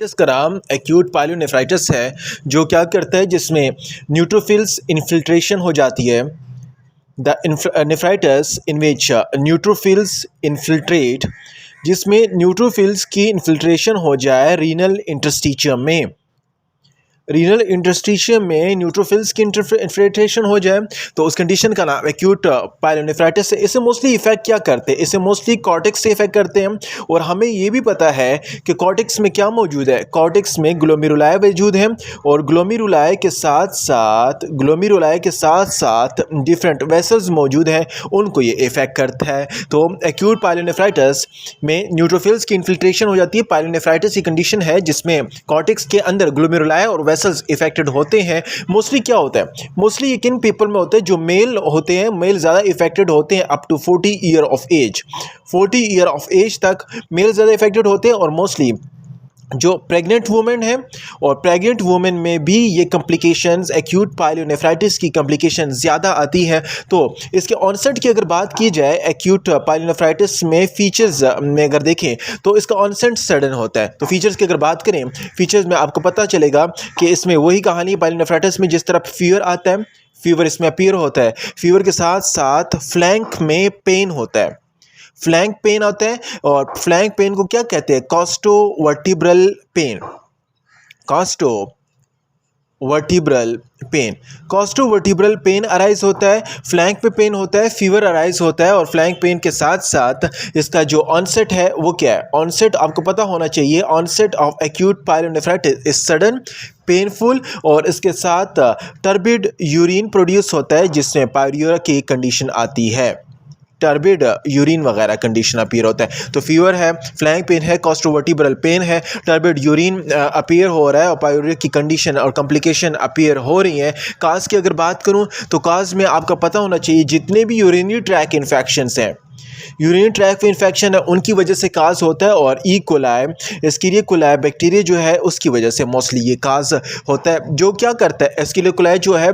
जिसका नाम acute pyelonephritis है, जो क्या करता है, जिसमें न्यूट्रोफिल्स इन्फिल्ट्रेशन हो जाती है। The nephritis in which neutrophils infiltrate, जिसमें न्यूट्रोफिल्स की इन्फिल्ट्रेशन हो जाए रीनल इंटरस्टिशियम में। रीनल इंटरस्टिशियम में न्यूट्रोफिल्स की इन्फिल्ट्रेशन हो जाए तो उस कंडीशन का नाम एक्यूट पायलोनेफ्राइटिस है। इसे मोस्टली इफेक्ट क्या करते हैं? इसे मोस्टली कॉर्टेक्स से इफेक्ट करते हैं। और हमें ये भी पता है कि कॉर्टेक्स में क्या मौजूद है। कॉर्टेक्स में ग्लोमेरुलाई मौजूद है और ग्लोमेरुलाई के साथ साथ डिफरेंट वेसल्स मौजूद हैं, उनको ये इफेक्ट करता है। तो एक्यूट पायलोनेफ्राइटिस में न्यूट्रोफिल्स की इन्फिल्ट्रेशन हो जाती है। पायलोनेफ्राइटिस की कंडीशन है जिसमें कॉर्टेक्स के अंदर ग्लोमेरुलाई और वेसल्स इफेक्टेड होते हैं। मोस्टली क्या होता है, मोस्टली ये किन पीपल में होते हैं? जो मेल होते हैं, मेल ज़्यादा इफेक्टेड होते हैं up to 40 year of age. 40 year of age तक मेल ज़्यादा इफेक्टेड होते हैं। और मोस्टली जो प्रेग्नेंट वुमेन है, और प्रेग्नेंट वुमेन में भी ये कॉम्प्लिकेशंस, एक्यूट पायलोनेफ्राइटिस की कॉम्प्लिकेशन ज़्यादा आती है। तो इसके ऑनसेट की अगर बात की जाए, एक्यूट पायलोनेफ्राइटिस में फीचर्स में अगर देखें तो इसका ऑनसेट सडन होता है। तो फीचर्स की अगर बात करें, फीचर्स में आपको पता चलेगा कि इसमें वही कहानी पायलोनेफ्राइटिस में, जिस तरह फीवर आता है, फीवर इसमें अपीयर होता है। फीवर के साथ साथ फ्लैंक में पेन होता है, फ्लैंक पेन होता है। और फ्लैंक पेन को क्या कहते हैं? कॉस्टोवर्टिब्रल पेन। कॉस्टोवर्टिब्रल पेन, कॉस्टोवर्टिब्रल पेन अराइज होता है, फ्लैंक पे पेन होता है, फीवर अराइज होता है। और फ्लैंक पेन के साथ साथ इसका जो ऑनसेट है वो क्या है? ऑनसेट आपको पता होना चाहिए। Onset of acute pyelonephritis is sudden, painful, और इसके साथ टर्बिड यूरिन प्रोड्यूस होता है, जिसमें पायरियूरिया की कंडीशन आती है। टर्बिड यूरिन वगैरह कंडीशन अपीयर होता है। तो फीवर है, फ्लैंक पेन है, कॉस्टोवर्टिब्रल पेन है, टर्बिड यूरिन अपीयर हो रहा है, और पायरियूरिया की कंडीशन और कॉम्प्लिकेशन अपीयर हो रही हैं। काज की अगर बात करूं तो काज में आपका पता होना चाहिए, जितने भी यूरिनरी ट्रैक इन्फेक्शंस हैं, यूरिनरी ट्रैक इन्फेक्शन है, उनकी वजह से काज होता है। और ई कोलाई, एस्केरिया कोलाई बैक्टीरिया जो है, उसकी वजह से मोस्टली ये काज होता है। जो क्या करता है, एस्केरिया कोलाई जो है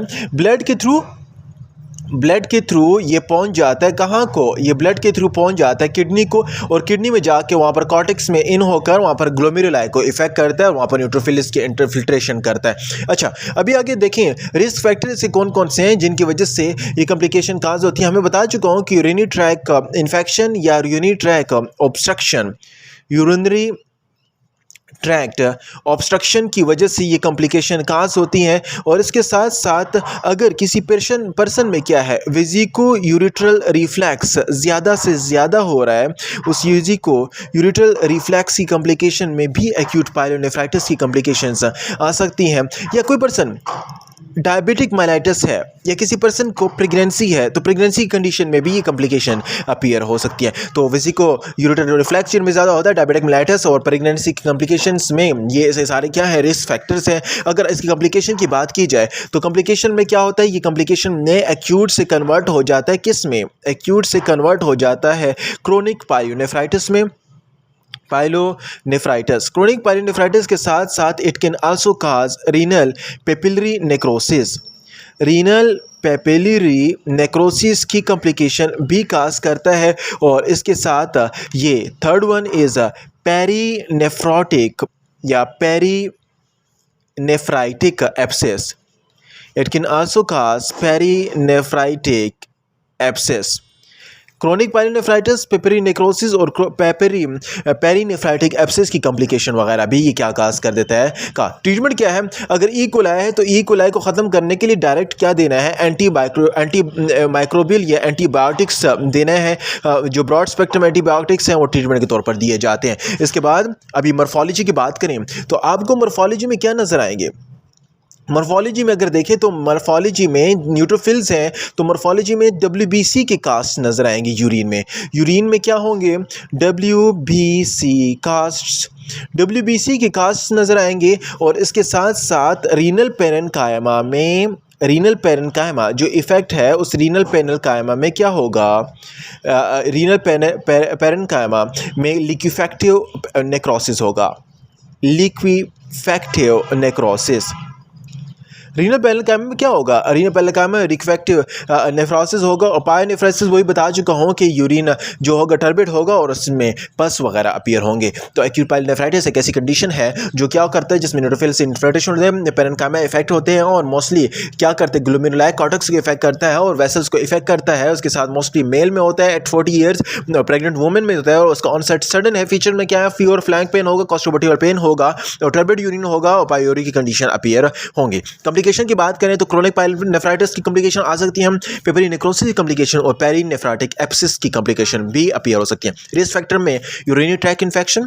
ब्लड के थ्रू ये पहुंच जाता है कहाँ को? ये ब्लड के थ्रू पहुंच जाता है किडनी को, और किडनी में जाके वहाँ पर कॉर्टेक्स में इन होकर वहाँ पर ग्लोमेरुलाई को इफेक्ट करता है, और वहाँ पर न्यूट्रोफिल्स की इंटरफिल्ट्रेशन करता है। अच्छा, अभी आगे देखें रिस्क फैक्टर से कौन कौन से हैं जिनकी वजह से ये कॉम्प्लिकेशन काज होती है। हमें बता चुका हूँ कि यूरिनरी ट्रैक इन्फेक्शन या urinary track obstruction, urinary tract obstruction की वजह से ये कॉम्प्लिकेशन काज होती हैं। और इसके साथ साथ अगर किसी पर्सन में क्या है, वेजिको यूरिट्रल रिफ्लैक्स ज़्यादा से ज़्यादा हो रहा है, उस वेजिको यूरिट्रल रिफ्लैक्स की कॉम्प्लिकेशन में भी एक्यूट पायलोनेफ्राइटिस की कॉम्प्लिकेशंस आ सकती हैं। या कोई पर्सन डायबिटिक मेलाइटिस है, या किसी पर्सन को प्रेगनेंसी है, तो प्रेगनेंसी कंडीशन में भी ये कॉम्प्लिकेशन अपीयर हो सकती है। तो वेजिको यूरिट्रल रिफ्लैक्स जिनमें ज़्यादा होता है, डायबिटिक मेलाइटिस और प्रेगनेंसी की कॉम्प्लिकेशंस में, ये ऐसे सारे क्या है, रिस्क फैक्टर्स हैं। अगर इसकी कॉम्प्लिकेशन की बात की जाए तो कॉम्प्लिकेशन में क्या होता है, ये कॉम्प्लिकेशन में एक्यूट से कन्वर्ट हो जाता है, किस में? एक्यूट से कन्वर्ट हो जाता है क्रोनिक पायलोनेफ्राइटिस में। पायलोनेफ्राइटिस, क्रोनिक पायलोनेफ्राइटिस के साथ साथ it can also cause renal papillary necrosis. Renal papillary necrosis की कॉम्प्लिकेशन भी काज करता है। और इसके साथ ये थर्ड वन इज पेरीनेफ्रोटिक या perinephritic abscess. It can also cause perinephritic abscess. Chronic pyelonephritis, papillary necrosis और पेरीनेफ्राइटिक एब्सेस की कॉम्प्लिकेशन वगैरह भी ये क्या काज कर देता है का। ट्रीटमेंट क्या है? अगर ई कोलाई है तो ई कोलाई को ख़त्म करने के लिए डायरेक्ट क्या देना है? एंटी माइक्रोबियल या एंटीबायोटिक्स देना है। जो ब्रॉड स्पेक्ट्रम एंटीबायोटिक्स हैं वो ट्रीटमेंट के तौर पर दिए जाते हैं। इसके बाद अभी मॉर्फोलॉजी की बात करें तो आपको मॉर्फोलॉजी में क्या नज़र आएंगे? मॉर्फोलॉजी में अगर देखें तो मॉर्फोलॉजी में न्यूट्रोफिल्स हैं, तो मॉर्फोलॉजी में WBC के कास्ट नज़र आएंगे। यूरिन में क्या होंगे? WBC के कास्ट नज़र आएंगे। और इसके साथ साथ रीनल पेरेन्काइमा जो इफ़ेक्ट है, उस रीनल पेरेन्काइमा में क्या होगा? रीनल पेरेन्काइमा में लिक्विफैक्टिव नेक्रोसिस होगा। लिक्विफैक्टिव नेक्रोसिस रीनल पैरेन्काइमा में क्या होगा, रीनल पैरेन्काइमा में रिफ्रैक्टिव नेफ्रोसिस होगा और पायोनेफ्रोसिस वही बता चुका हूँ कि यूरिन जो होगा टर्बिड होगा और उसमें पस वगैरह अपीयर होंगे। तो एक्यूट पायलोनेफ्राइटिस एक ऐसी कंडीशन है जो क्या करता है, जिसमें न्यूट्रोफिल्स इन्फिल्ट्रेशन होते हैं, पैरेन्काइमा इफेक्ट होते हैं और मोस्टली क्या करते हैं, ग्लोमेरुलाई कॉर्टेक्स को इफेक्ट करता है और वेसल्स को इफेक्ट करता है। उसके साथ मोस्टली मेल में होता है एट 40 ईयर्स, प्रेग्नेंट वुमेन में होता है और उसका ऑनसेट सडन है। फीचर में क्या है, फीवर फ्लैंक पेन होगा, कॉस्टोवर्टिबल पेन होगा और टर्बिड यूरिन होगा और पायोरी की कंडीशन अपीयर होंगी। कॉम्प्लिकेशन की बात करें तो क्रोनिक पायलोनेफ्राइटिस की कॉम्प्लिकेशन आ सकती है, पेपरी नेक्रोसिस की कॉम्प्लिकेशन और पेरीनेफ्राटिक एब्सिस की कॉम्प्लिकेशन भी अपीयर हो सकती है। रिस्क फैक्टर में urinary track infection,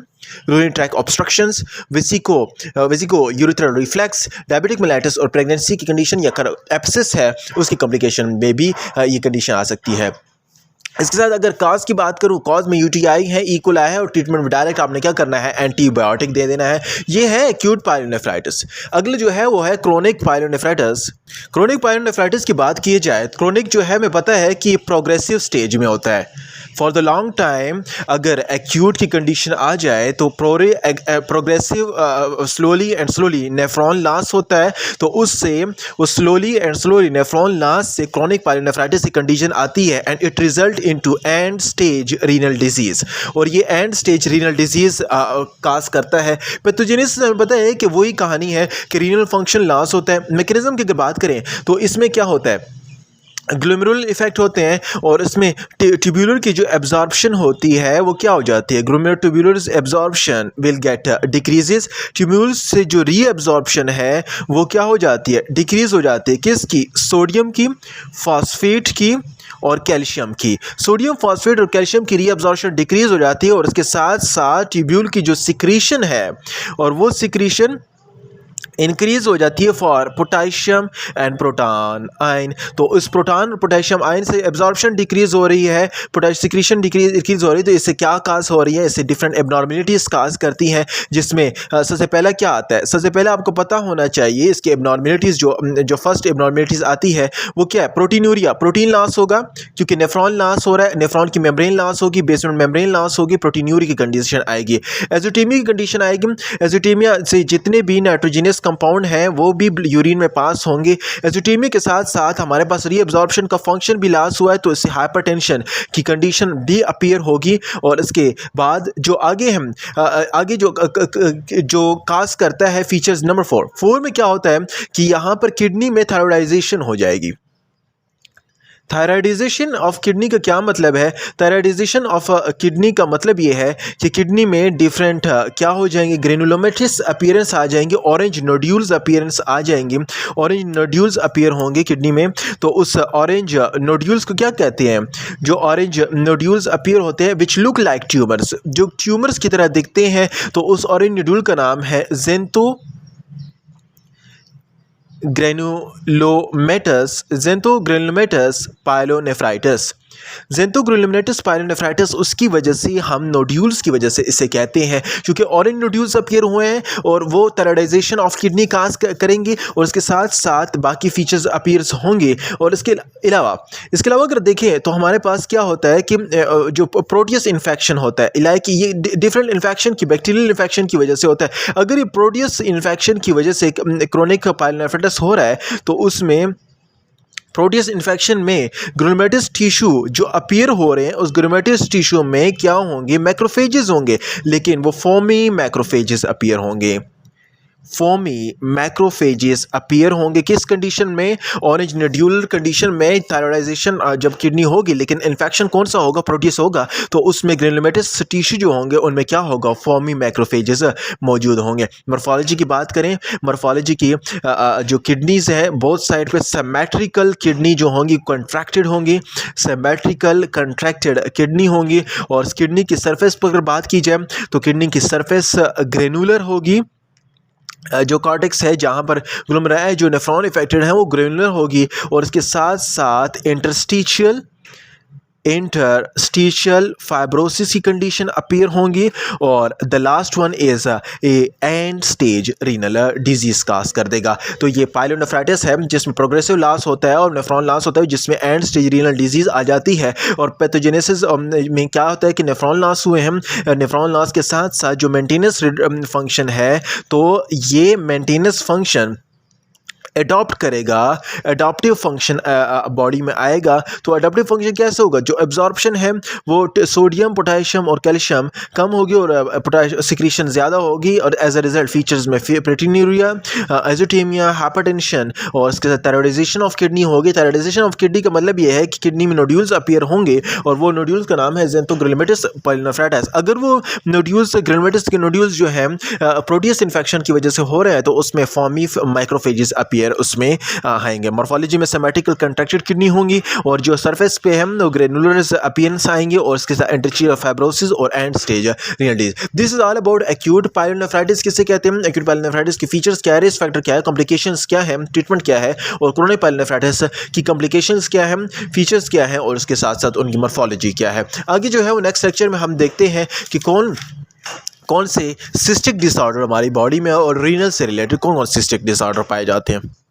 urinary track obstructions, vesico urethral reflex, diabetic mellitus और प्रेगनेंसी की कंडीशन या एब्सिस है उसकी कॉम्प्लिकेशन में भी ये कंडीशन आ सकती है। इसके साथ अगर कॉज की बात करूं, कॉज में यूटीआई है, इकोलाई है और ट्रीटमेंट में डायरेक्ट आपने क्या करना है, एंटीबायोटिक दे देना है। ये है एक्यूट पायलोनेफ्राइटिस। अगले जो है वो है क्रोनिक पायलोनेफ्राइटिस। क्रोनिक पायलोनेफ्राइटिस की बात की जाए, क्रोनिक जो है हमें पता है कि प्रोग्रेसिव स्टेज में होता है। फॉर द लॉन्ग टाइम अगर एक्यूट की कंडीशन आ जाए तो progressive slowly and slowly nephron loss होता है, तो उससे वो slowly and slowly nephron loss से क्रोनिक पायलोनेफ्राइटिस की कंडीशन आती है and it result into and stage renal disease. और ये and stage renal disease cause करता है। पैथोजेनेसिस हमें पता है कि वही कहानी है कि रीनल फंक्शन लॉस होता है। मैकेनिज्म की अगर बात करें तो इसमें क्या होता है, ग्लोमेरुलर इफेक्ट होते हैं और इसमें ट्यूब्यूलर की जो एब्जॉर्प्शन होती है वो क्या हो जाती है, glomerular tubular absorption will get decreases. Tubule से जो रीएब्जॉर्प्शन है वो क्या हो जाती है, डिक्रीज हो जाती है। किसकी, सोडियम की, फॉस्फेट की और कैल्शियम की। सोडियम, फॉस्फेट और कैल्शियम की रीअब्जॉर्प्शन डिक्रीज हो जाती है और इसके साथ साथ ट्यूब्यूल की जो सिक्रीशन है और वो सिक्रीशन इंक्रीज हो जाती है for potassium and proton ion. तो उस प्रोटॉन और पोटाशियम आयन से एब्जॉर्प्शन डिक्रीज हो रही है, पोटाशियम सिक्रीशन डिक्रीज हो रही है। तो इससे क्या काज हो रही है, इससे डिफरेंट एबनॉर्मेलिटीज़ काज करती हैं, जिसमें सबसे पहला क्या आता है, सबसे पहले आपको पता होना चाहिए इसकी एबनॉर्मेलिटीज़ जो फर्स्ट एबनॉर्मेलिटीज़ आती है वो क्या है, प्रोटीनूरिया, प्रोटीन लॉस होगा क्योंकि नेफ्रॉन लॉस हो रहा है, नेफ्रॉन की मेम्ब्रेन लॉस होगी, बेसमेंट मेम्ब्रेन लॉस होगी, प्रोटीनूरिया की कंडीशन आएगी। एजोटेमिया की कंडीशन आएगी, एजोटेमिया से जितने भी नाइट्रोजनस कंपाउंड हैं वो भी यूरिन में पास होंगे। एजोटेमिया के साथ साथ हमारे पास रीअब्जॉर्प्शन का फंक्शन भी लॉस हुआ है, तो इससे हाइपरटेंशन की कंडीशन भी अपीयर होगी। और इसके बाद जो आगे हम आगे जो काज करता है फीचर्स नंबर 4 में क्या होता है कि यहाँ पर किडनी में थायराइडाइजेशन हो जाएगी। थायराइडाइजेशन ऑफ किडनी का क्या मतलब है, थायराइडाइजेशन ऑफ किडनी का मतलब ये है कि किडनी में डिफरेंट क्या हो जाएंगे, ग्रेनुलोमेटस अपीयरेंस आ जाएंगे, ऑरेंज नोड्यूल्स अपीयरेंस आ जाएंगे, ऑरेंज नोड्यूल्स अपीयर होंगे किडनी में। तो उस ऑरेंज नोड्यूल्स को क्या कहते हैं, जो ऑरेंज नोड्यूल्स अपीयर होते हैं विच लुक लाइक ट्यूमर्स, जो ट्यूमर्स की तरह दिखते हैं, तो उस ऑरेंज नोड्यूल का नाम है ज़ेंथोग्रेनुलोमेटस पायलोनेफ्राइटिस। ज़ेंथोग्रेनुलोमेटस पायलोनेफ्राइटिस उसकी वजह से हम नोड्यूल्स की वजह से इसे कहते हैं, क्योंकि ऑरेंज नोड्यूल्स अपीयर हुए हैं और वो थायराइडाइजेशन ऑफ किडनी काज करेंगे और इसके साथ साथ बाकी फीचर्स अपीयर्स होंगे। और इसके अलावा अगर देखें तो हमारे पास क्या होता है कि जो प्रोटियस इन्फेक्शन होता है, इलायकी, ये डिफरेंट इन्फेक्शन की, बैक्टीरियल इन्फेक्शन की वजह से होता है। अगर ये प्रोटियस इन्फेक्शन की वजह से क्रोनिक पायलोनेफ्राइटिस हो रहा है तो उसमें प्रोटियस इन्फेक्शन में ग्रेनुलोमेटस टिश्यू जो अपीयर हो रहे हैं, उस ग्रेनुलोमेटस टिश्यू में क्या होंगे, मैक्रोफेजेस होंगे, लेकिन वो फोमी मैक्रोफेजेस अपीयर होंगे। फोमी मैक्रोफेजेस अपीयर होंगे किस कंडीशन में, ऑरेंज नोड्यूलर कंडीशन में। थायराइडाइजेशन जब किडनी होगी लेकिन इन्फेक्शन कौन सा होगा, प्रोटियस होगा, तो उसमें ग्रेनुलोमेटस टिश्यू जो होंगे उनमें क्या होगा, फोमी मैक्रोफेजेस मौजूद होंगे। मॉर्फोलॉजी की बात करें, मॉर्फोलॉजी की जो किडनीज है बोथ साइड पे सिमेट्रिकल किडनी जो होंगी कंट्रैक्टेड होंगी, सिमेट्रिकल कंट्रैक्टेड किडनी होंगी। और किडनी की सरफेस पर अगर बात की जाए तो किडनी की सरफेस ग्रेनुलर होगी, जो कॉर्टेक्स है जहाँ पर ग्लोमेरुलाई जो नेफ्रॉन इफेक्टेड है वो ग्रेनुलर होगी। और इसके साथ साथ इंटरस्टिशियल फाइब्रोसिस की कंडीशन अपीयर होंगी। और the last one is A and stage renal disease cause कर देगा। तो ये पायलोनेफ्राइटिस है जिसमें प्रोग्रेसिव लॉस होता है और नेफ्रॉन लॉस होता है, जिसमें एंड स्टेज रीनल डिजीज आ जाती है। और पैथोजेनेसिस में क्या होता है कि नेफ्रॉन लॉस हुए हैं, नेफ्रॉन लॉस के साथ साथ जो मेंटेनेंस फंक्शन है, तो ये मेंटेनेंस फंक्शन अडॉप्ट करेगा, अडॉप्टिव फंक्शन बॉडी में आएगा। तो अडॉप्टिव फंक्शन कैसे होगा? जो एब्जॉर्प्शन है वो सोडियम, पोटेशियम और कैल्शियम कम होगी और सिक्रीशन ज़्यादा होगी, और एज अ रिजल्ट फीचर्स में प्रोटीनूरिया, एजोथेमिया, हाइपरटेंशन और इसके साथ थायराइडाइजेशन ऑफ किडनी होगी। थायराइडाइजेशन ऑफ किडनी का मतलब ये है कि किडनी में नोड्यूल्स अपीयर होंगे, और वो नोड्यूल्स का नाम है ज़ेंथोग्रानुलोमेटस पाइलोनेफ्राइटिस। अगर वो नोड्यूल्स, ग्रेनुलोमेटस के नोड्यूल्स जो हैं प्रोटियस इन्फेक्शन की वजह से हो रहे हैं, तो उसमें फॉर्मी माइक्रोफेजेस अपीयर उसमें आएंगे। मॉर्फोलॉजी में सिमेट्रिकल कंट्रैक्टेड किडनी होंगी, और जो सरफेस पे है वो ग्रेनुलर अपीयरेंस आएंगे, और इसके साथ इंटरस्टिशियल फाइब्रोसिस और and stage renal disease. This is all about acute pyelonephritis. किसे कहते हैं? एक्यूट पाइलोनेफ्राइटिस के फीचर्स क्या है, रिस्क फैक्टर क्या है, कॉम्प्लिकेशंस क्या है, ट्रीटमेंट क्या है, और क्रोनिक पाइलोनेफ्राइटिस की कॉम्प्लिकेशंस क्या है, फीचर्स क्या है, और उसके साथ साथ उनकी मॉर्फोलॉजी क्या है। आगे जो है वो नेक्स्ट लेक्चर में हम देखते हैं कि कौन से सिस्टिक डिसऑर्डर हमारी बॉडी में और रीनल से रिलेटेड कौन सिस्टिक डिसऑर्डर पाए जाते हैं।